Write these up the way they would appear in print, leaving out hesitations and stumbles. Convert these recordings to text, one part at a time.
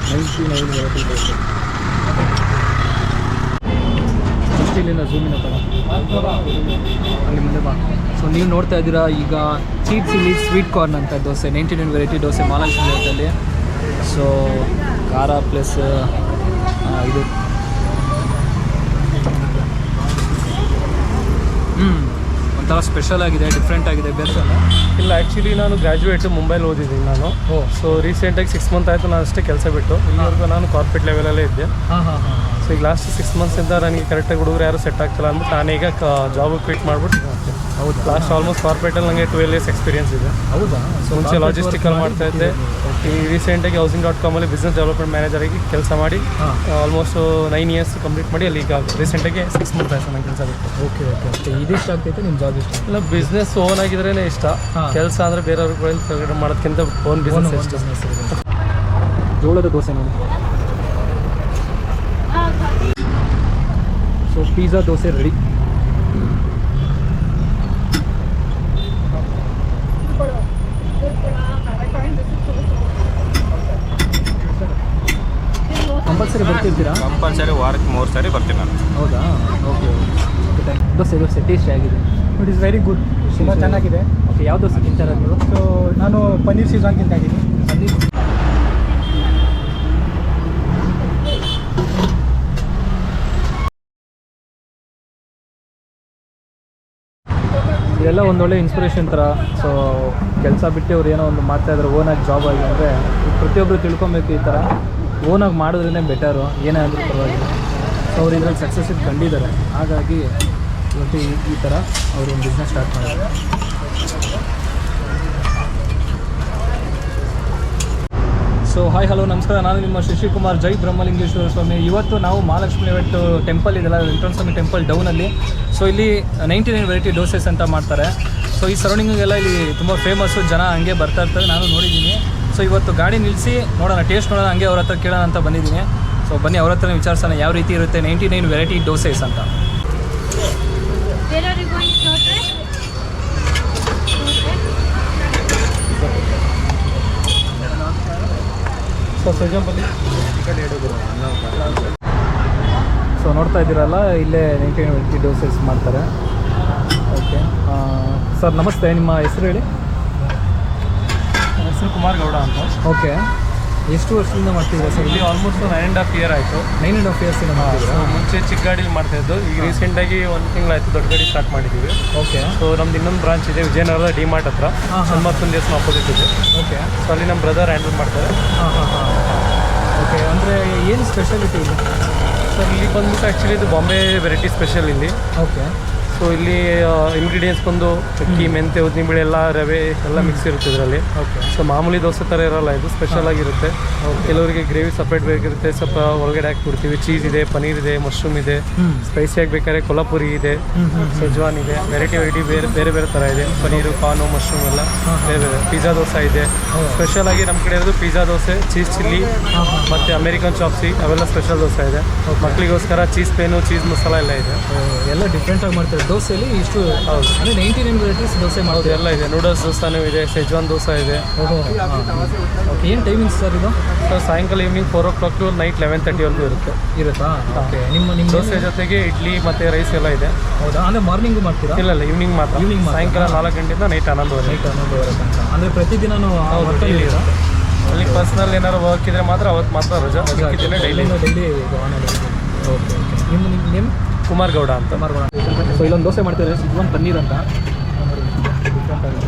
99 variety dosa. Just ಇಲ್ಲಿಂದ ಝೂಮಿನ ಥರ ಅಲ್ಲಿ ಮುಂದೆ ಬಾ. ಸೊ ನೀವು ನೋಡ್ತಾ ಇದ್ದೀರಾ ಈಗ ಚೀಟ್ ಚಿಲ್ಲಿ ಸ್ವೀಟ್ ಕಾರ್ನ್ ಅಂತ ದೋಸೆ, 99 ವೆರೈಟಿ ದೋಸೆ ಮಹಾಲಕ್ಷ್ಮಿ ಲೇಔಟಲ್ಲಿ. ಸೊ ಖಾರ ಪ್ಲಸ್ ಇದು ಒಂಥರ ಸ್ಪೆಷಲ್ ಆಗಿದೆ, ಡಿಫ್ರೆಂಟ್ ಆಗಿದೆ. ಬೇಸಲ್ಲ ಇಲ್ಲ, ಆ್ಯಕ್ಚುಲಿ ನಾನು ಗ್ರ್ಯಾಜುಯೇಟು ಮುಂಬೈಲಿ ಓದಿದ್ದೀನಿ ನಾನು. ಸೊ ರೀಸೆಂಟಾಗಿ 6 ಮಂತ್ ಆಯಿತು ನಾನು ಅಷ್ಟೇ ಕೆಲಸ ಬಿಟ್ಟು. ಇಲ್ಲಿವರೆಗೂ ನಾನು ಕಾರ್ಪೊರೇಟ್ ಲೆವೆಲಲ್ಲೇ ಇದ್ದೆ. ಸೊ ಈಗ ಲಾಸ್ಟ್ 6 ಮಂತ್ಸಿಂದ ನನಗೆ ಕರೆಕ್ಟಾಗಿ ಹುಡುಗರು ಯಾರು ಸೆಟ್ ಆಗ್ತಿಲ್ಲ ಅಂದ್ಬಿಟ್ಟು ನಾನೀಗ ಜಾಬ್ ಕ್ವಿಟ್ ಮಾಡ್ಬಿಟ್ಟು ಹೌದು. ಲಾಸ್ಟ್ ಆಲ್ಮೋಸ್ಟ್ ಕಾರ್ಪೊರೇಟಲ್ಲಿ ನನಗೆ 12 years ಎಕ್ಸ್ಪೀರಿಯನ್ಸ್ ಇದೆ. ಹೌದಾ? ಸೊ ಮುಂಚೆ ಲಾಜಿಸ್ಟಿಕಲ್ಲಿ ಮಾಡ್ತಾ ಇದ್ದೆ. ಈ ರೀಸೆಂಟಾಗಿ Housing.com ಬಿಸ್ನೆಸ್ ಡೆವಲಪ್ಮೆಂಟ್ ಮ್ಯಾನೇಜರಾಗಿ ಕೆಲಸ ಮಾಡಿ ಆಲ್ಮೋಸ್ಟ್ 9 years ಕಂಪ್ಲೀಟ್ ಮಾಡಿ ಅಲ್ಲಿ ಈಗ ರೀಸೆಂಟಾಗಿ 6 ಮಂತ್ ಆಯಿತು ನಾನು ಕೆಲಸ ಬಿಟ್ಟು. Okay okay okay. ಇದಿಷ್ಟ ಆಗ್ತೈತೆ ನಿಮ್ಮ ಜಾಬ್ ಇಷ್ಟ? ಇಲ್ಲ, ಬಿಸ್ನೆಸ್ ಓನ್ ಆಗಿದ್ರೇ ಇಷ್ಟ. ಕೆಲಸ ಅಂದರೆ ಬೇರೆಯವ್ರಿಗೆ ಕೆಳಗಡೆ ಮಾಡೋದಕ್ಕಿಂತ ಓನ್ ಬಿಸ್ನೆಸ್ ಇಷ್ಟ. ಜೋಳದ ದೋಸೆ ನೋಡಿ. So pizza dosa ready. Compulsory ಬರ್ತಿರ್ತೀರಾ? ಕಂಪಲ್ಸರಿ ವಾರಕ್ಕೆ 3 ಸಾರಿ ಬರ್ತೀನಿ ನಾನು. ಹೌದಾ? Okay okay thank you. Dosa tasty ಆಗಿದೆ. ಇಟ್ ಈಸ್ ವೆರಿ ಗುಡ್, ತುಂಬ ಚೆನ್ನಾಗಿದೆ. ಓಕೆ, ಯಾವ ದೋಸೆ ತಿಂತಾರೆ ನೀವು? ಸೊ ನಾನು ಪನ್ನೀರ್ ಸೀಜನ್ ತಿಂತಾ ಇದ್ದೀನಿ. ಇದೆಲ್ಲ ಒಂದೊಳ್ಳೆ ಇನ್ಸ್ಪಿರೇಷನ್ ಥರ. ಸೊ ಕೆಲಸ ಬಿಟ್ಟು ಅವ್ರು ಏನೋ ಒಂದು ಮಾಡ್ತಾಯಿದ್ರು ಓನಾಗಿ ಜಾಬ್ ಆಗಿ ಅಂದರೆ ಪ್ರತಿಯೊಬ್ಬರು ತಿಳ್ಕೊಬೇಕು. ಈ ಥರ ಓನಾಗಿ ಮಾಡಿದ್ರೇ ಬೆಟರು, ಏನೇ ಆದರೂ ಪರವಾಗಿಲ್ಲ. ಸೊ ಅವ್ರು ಇದ್ರಲ್ಲಿ ಸಕ್ಸಸ್ ಕಂಡಿದ್ದಾರೆ. ಹಾಗಾಗಿ ಇವತ್ತು ಈ ಥರ ಅವರು ಒಂದು ಬಿಸ್ನೆಸ್ ಸ್ಟಾರ್ಟ್ ಮಾಡಿದ್ದಾರೆ. ಸೊ ಹಾಯ್ ಹಲೋ ನಮಸ್ಕಾರ, ನಾನು ನಿಮ್ಮ ಶಶಿಕುಮಾರ್, ಜೈ ಬ್ರಹ್ಮಲಿಂಗೇಶ್ವರ ಸ್ವಾಮಿ. ಇವತ್ತು ನಾವು ಮಹಾಲಕ್ಷ್ಮಿ ಲೇಔಟ್ ಟೆಂಪಲ್ ಇದೆಲ್ಲ, ವೆಂಕಟೇಶ್ವರ ಸ್ವಾಮಿ ಟೆಂಪಲ್ ಡೌನಲ್ಲಿ. ಸೊ ಇಲ್ಲಿ 99 ವೆರೈಟಿ ದೋಸೆಸ್ ಅಂತ ಮಾಡ್ತಾರೆ. ಸೊ ಈ ಸರೌಂಡಿಂಗೆಲ್ಲ ಇಲ್ಲಿ ತುಂಬ ಫೇಮಸ್ಸು, ಜನ ಹಂಗೆ ಬರ್ತಾ ಇರ್ತಾರೆ, ನಾನು ನೋಡಿದ್ದೀನಿ. ಸೊ ಇವತ್ತು ಗಾಡಿ ನಿಲ್ಲಿಸಿ ನೋಡೋಣ, ಟೇಸ್ಟ್ ನೋಡೋಣ, ಹಂಗೆ ಅವ್ರ ಹತ್ರ ಕೇಳೋಣ ಅಂತ ಬಂದಿದ್ದೀನಿ. ಸೊ ಬನ್ನಿ ಅವ್ರ ಹತ್ರ ವಿಚಾರಿಸೋಣ ಯಾವ ರೀತಿ ಇರುತ್ತೆ 99 ವೆರೈಟಿ ದೋಸೆಸ್ ಅಂತ. ಸೊ ನೋಡ್ತಾ ಇದ್ದೀರಲ್ಲ, ಇಲ್ಲೇ 99 ವೆರೈಟಿ ದೋಸೆಸ್ ಮಾಡ್ತಾರೆ. ಓಕೆ ಸರ್, ನಮಸ್ತೆ. ನಿಮ್ಮ ಹೆಸರು ಹೇಳಿ? ನನ್ನ ಹೆಸರು ಕುಮಾರ್ ಗೌಡ ಅಂತ. ಓಕೆ, ಎಷ್ಟು ವರ್ಷದಿಂದ ಮಾಡ್ತಿದ್ದೀರಾ ಸರ್? ಇಲ್ಲಿ ಆಲ್ಮೋಸ್ಟ್ 9.5 years ಆಯಿತು. 9.5 years ಮಾಡ್ತಿದ್ದೀರಾ? ಮುಂಚೆ ಚಿಕ್ಕ ಗಾಡೀಲಿ ಮಾಡ್ತಾಯಿದ್ದು. ಈಗ ರೀಸೆಂಟಾಗಿ 1 ತಿಂಗಳಾಯಿತು ದೊಡ್ಡ ಗಾಡಿ ಸ್ಟಾರ್ಟ್ ಮಾಡಿದ್ದೀವಿ. ಓಕೆ. ಸೊ ನಮ್ದು ಇನ್ನೊಂದು ಬ್ರಾಂಚ್ ಇದೆ ವಿಜಯನಗರದ ಡಿಮಾರ್ಟ್ ಹತ್ರ, ಹನುಮಂತನ ದೇವಸ್ಥಾನ ಆಪೋಸಿಟ್ ಇದೆ. ಓಕೆ. ಸೊ ಅಲ್ಲಿ ನಮ್ಮ ಬ್ರದರ್ ಹ್ಯಾಂಡಲ್ ಮಾಡ್ತಾರೆ. ಓಕೆ, ಅಂದರೆ ಏನು ಸ್ಪೆಷಾಲಿಟಿ ಇಲ್ಲಿ? ಸರ್ ಇಲ್ಲಿ ಬಂದ್ಬಿಟ್ಟು ಆ್ಯಕ್ಚುಲಿ ಇದು ಬಾಂಬೆ ವೆರೈಟಿ ಸ್ಪೆಷಲ್ ಇಲ್ಲಿ. ಓಕೆ. ಸೊ ಇಲ್ಲಿ ಇಂಗ್ರೀಡಿಯೆಂಟ್ಸ್ ಬಂದು ಅಕ್ಕಿ, ಮೆಂತೆ, ಉದ್ದಿನಬೇಳೆ ಎಲ್ಲ, ರವೆ ಎಲ್ಲ ಮಿಕ್ಸ್ ಇರುತ್ತೆ ಇದರಲ್ಲಿ. ಓಕೆ. ಸೊ ಮಾಮೂಲಿ ದೋಸೆ ಥರ ಇರೋಲ್ಲ, ಇದು ಸ್ಪೆಷಲ್ ಆಗಿರುತ್ತೆ. ಕೆಲವರಿಗೆ ಗ್ರೇವಿ ಸಪ್ರೇಟ್ ಬೇಕಿರುತ್ತೆ, ಸ್ವಲ್ಪ ಒಳಗಡೆ ಹಾಕಿಬಿಡ್ತೀವಿ. ಚೀಸ್ ಇದೆ, ಪನೀರ್ ಇದೆ, ಮಶ್ರೂಮ್ ಇದೆ, ಸ್ಪೈಸಿಯಾಗಿ ಬೇಕಾದ್ರೆ ಕೊಲ್ಹಾಪುರಿ ಇದೆ, ಸೆಜ್ವಾನ್ ಇದೆ, ವೆರೈಟಿ ಬೇರೆ ಬೇರೆ ಥರ ಇದೆ. ಪನೀರು, ಕಾರ್ನು, ಮಶ್ರೂಮ್ ಎಲ್ಲ ಬೇರೆ ಬೇರೆ. ಪಿಜ್ಜಾ ದೋಸೆ ಇದೆ. ಸ್ಪೆಷಲ್ ಆಗಿ ನಮ್ಮ ಕಡೆ ಇರೋದು ಪಿಜ್ಜಾ ದೋಸೆ, ಚೀಸ್ ಚಿಲ್ಲಿ ಮತ್ತು ಅಮೇರಿಕನ್ ಚಾಪ್ಸಿ, ಅವೆಲ್ಲ ಸ್ಪೆಷಲ್ ದೋಸೆ ಇದೆ. ಮಕ್ಕಳಿಗೋಸ್ಕರ ಚೀಸ್ ಪೇನು, ಚೀಸ್ ಮಸಾಲ ಎಲ್ಲ ಇದೆ. ಎಲ್ಲ ಡಿಫ್ರೆಂಟಾಗಿ ಮಾಡ್ತಾರೆ ದೋಸೆಯಲ್ಲಿ. ಇಷ್ಟು ಹೌದು, ಅಂದರೆ 99 ವೆರೈಟೀಸ್ ದೋಸೆ ಮಾಡೋದು ಎಲ್ಲ ಇದೆ. ನೂಡಲ್ಸ್ ದೋಸೆನೂ ಇದೆ, ಸೆಜ್ವಾನ್ ದೋಸೆ ಇದೆ. ಓಕೆ. ಏನು ಟೈಮಿಂಗ್ಸ್ ಸರ್ ಇದು? ಸೊ ಸಾಯಂಕಾಲ ಈವ್ನಿಂಗ್ 4 o'clock ಟು ನೈಟ್ 11:30 ಇರುತ್ತಾ? ಓಕೆ. ನಿಮ್ಮ ದೋಸೆ ಜೊತೆಗೆ ಇಡ್ಲಿ ಮತ್ತು ರೈಸ್ ಎಲ್ಲ ಇದೆ. ಹೌದಾ? ಅಂದರೆ ಮಾರ್ನಿಂಗು ಮಾಡ್ತೀರಾ? ಇಲ್ಲ ಈವ್ನಿಂಗ್ ಮಾತ್ರ. ಸಾಯಂಕಾಲ 4 ಗಂಟೆಯಿಂದ ನೈಟ್ 11:30. ನೈಟ್ 11:30 ತನಕ. ಅಂದರೆ ಪ್ರತಿದಿನನೂ ಅಲ್ಲಿ ಪರ್ಸ್ನಲ್ ಏನಾದ್ರು ವರ್ಕ್ ಇದ್ರೆ ಮಾತ್ರ ಅವತ್ತು ಮಾತ್ರ ರಜಾ. Daily okay okay. ನಿಮ್ಮ ನೇಮ್? ಕುಮಾರ್ ಗೌಡ ಅಂತ. ಕುಮಾರ್ ಗೌಡ. ಸೊ ಇಲ್ಲೊಂದು ದೋಸೆ ಮಾಡ್ತಿದ್ದಾರೆ, ಸಿಜ್ವಾನ್ ಪನ್ನೀರ್ ಅಂತ. ಡಿಫ್ರೆಂಟ್ ಆಗಿದೆ.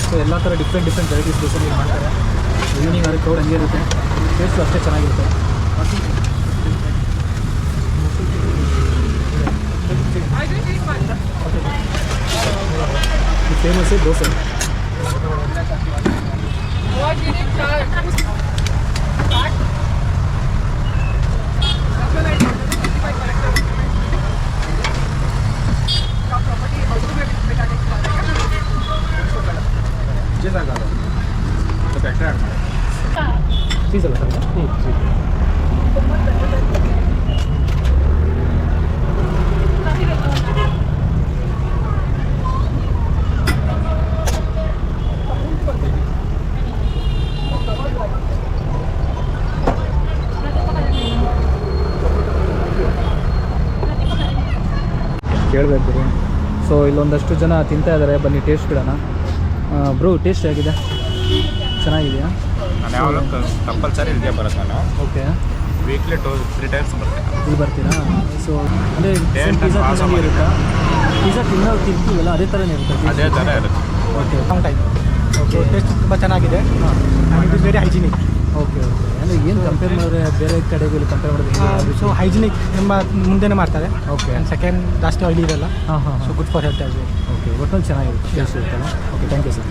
ಸೊ ಎಲ್ಲ ಥರ ಡಿಫ್ರೆಂಟ್ ವೆರೈಟೀಸ್ ದೋಸೆ ನೀವು ಮಾಡ್ತಾರೆ. ಈವ್ನಿಂಗ್ ಆದರೆ ಕ್ರೌಡ್ ಹಂಗೆ ಇರುತ್ತೆ, ಟೇಸ್ಟು ಅಷ್ಟೇ ಚೆನ್ನಾಗಿರುತ್ತೆ. ಫೇಮಸ್ ದೋಸೆ. ಚೀಸ್ ಅಲ್ಲ ಸರ್? ಕೇಳಬೇಕು ರೀ. ಸೊ ಇಲ್ಲೊಂದಷ್ಟು ಜನ ತಿಂತಾ ಇದ್ದಾರೆ, ಬನ್ನಿ ಟೇಸ್ಟ್ ಬಿಡೋಣ. ಬ್ರೋ ಟೇಸ್ಟ್ ಹೇಗಿದೆ? ಚೆನ್ನಾಗಿದೆಯಾ? ನಾನು ಯಾವಾಗಲೂ ಕಂಪಲ್ಸರಿ ಇಲ್ಲಿಗೆ ಬರುತ್ತೆ. ನಾನು ಓಕೆ, ವೀಕ್ಲಿ 3 ಟೈಮ್ಸ್ ಬರ್ತೀನಿ. ಇಲ್ಲಿ ಬರ್ತೀರಾ? ಸೊ ಅಂದರೆ Taste ಪಿಜ್ಜಾ awesome ತಿನ್ನಂಗೆ ಇರುತ್ತಾ? ಪಿಜ್ಜಾ ತಿಂತೀವಲ್ಲ ಅದೇ ಥರನೇ ಇರುತ್ತೆ? ಅದೇ ಥರ ಇರುತ್ತೆ. Okay long time. Okay taste ತುಂಬ ಚೆನ್ನಾಗಿದೆ. It is very hygienic. Okay okay. ಅಂದರೆ ಏನು ಕಂಪೇರ್ ಮಾಡಿದ್ರೆ ಬೇರೆ ಕಡೆಗೂ ಇಲ್ಲಿ ಕಂಪೇರ್ ಮಾಡಿದ್ರೆ ಸೊ ಹೈಜಿನಿಕ್ ತುಂಬ ಮುಂದೆನೇ ಮಾಡ್ತಾರೆ. ಓಕೆ. ಆ್ಯಂಡ್ ಸೆಕೆಂಡ್ ಜಾಸ್ತಿ ಆಯಿಲಿ ಇರಲ್ಲ. ಹಾಂ ಹಾಂ so good for health as well. Okay, ಒಟ್ಟಲ್ಲಿ ಚೆನ್ನಾಗಿರುತ್ತೆ, ಟೇಸ್ಟ್ ಇರುತ್ತಲ್ಲ. Okay, thank you sir.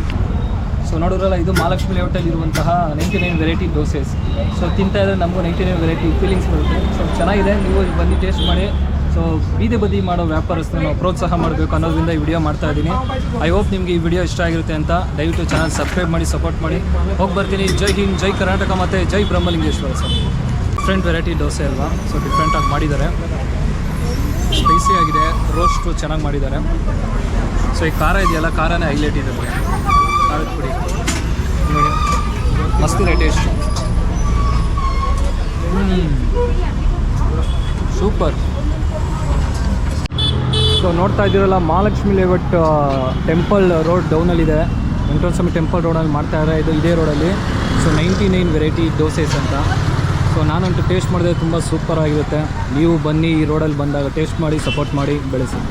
So ನೋಡಿದ್ರಲ್ಲ, ಇದು ಮಹಾಲಕ್ಷ್ಮಿ ಲೇಔಟಲ್ಲಿ ಇರುವಂತಹ 99 ವೆರೈಟಿ ದೋಸೆಸ್. ಸೊ ತಿಂತಾ ಇದ್ದರೆ ನಮಗೂ 99 ವೆರೈಟಿ ಫೀಲಿಂಗ್ಸ್ ಬರುತ್ತೆ. ಸೊ ಚೆನ್ನಾಗಿದೆ, ನೀವು ಇಲ್ಲಿ ಬಂದು ಟೇಸ್ಟ್ ಮಾಡಿ. ಸೊ ಬೀದಿ ಬದಿ ಮಾಡೋ ವ್ಯಾಪಾರಸ್ಥರು ನಾವು ಪ್ರೋತ್ಸಾಹ ಮಾಡಬೇಕು ಅನ್ನೋದ್ರಿಂದ ಈ ವಿಡಿಯೋ ಮಾಡ್ತಾ ಇದ್ದೀನಿ. ಐ ಹೋಪ್ ನಿಮಗೆ ಈ ವಿಡಿಯೋ ಇಷ್ಟ ಆಗಿರುತ್ತೆ ಅಂತ. ದಯವಿಟ್ಟು ಚಾನಲ್ ಸಬ್ಸ್ಕ್ರೈಬ್ ಮಾಡಿ, ಸಪೋರ್ಟ್ ಮಾಡಿ. ಹೋಗಿ ಬರ್ತೀನಿ. ಜೈ ಹಿಂದ್, ಜೈ ಕರ್ನಾಟಕ ಮತ್ತು ಜೈ Brahmalingeshwara sir. Different variety dosa ಅಲ್ವಾ? ಸೊ ಡಿಫ್ರೆಂಟಾಗಿ ಮಾಡಿದ್ದಾರೆ, ಸ್ಪೈಸಿ ಆಗಿದೆ, ರೋಸ್ಟು ಚೆನ್ನಾಗಿ ಮಾಡಿದ್ದಾರೆ. ಸೊ ಈ ಖಾರ ಇದೆಯಲ್ಲ, ಖಾರನೇ ಹೈಲೈಟ್ ಇದೆ. ಖಾರದ ಪುಡಿ ನೋಡಿ, ಮಸ್ತಿದೆ ಟೇಸ್ಟ್. ಸೂಪರ್. ಸೊ ನೋಡ್ತಾ ಇದ್ದೀರಲ್ಲ, ಮಹಾಲಕ್ಷ್ಮಿ ಲೇಔಟ್ ಟೆಂಪಲ್ ರೋಡ್ ಡೌನಲ್ಲಿದೆ. ವೆಂಕಟೇಶ್ವರ ಸ್ವಾಮಿ ಟೆಂಪಲ್ ರೋಡಲ್ಲಿ ಮಾಡ್ತಾ ಇದ್ದಾರೆ, ಇದು ಇದೇ ರೋಡಲ್ಲಿ. ಸೊ 99 ವೆರೈಟಿ ದೋಸೆಸ್ ಅಂತ. ಸೊ ನಾನಂತೂ ಟೇಸ್ಟ್ ಮಾಡಿದ್ರೆ ತುಂಬ ಸೂಪರಾಗಿರುತ್ತೆ. ನೀವು ಬನ್ನಿ, ಈ ರೋಡಲ್ಲಿ ಬಂದಾಗ ಟೇಸ್ಟ್ ಮಾಡಿ, ಸಪೋರ್ಟ್ ಮಾಡಿ, ಬೆಳೆಸಿ.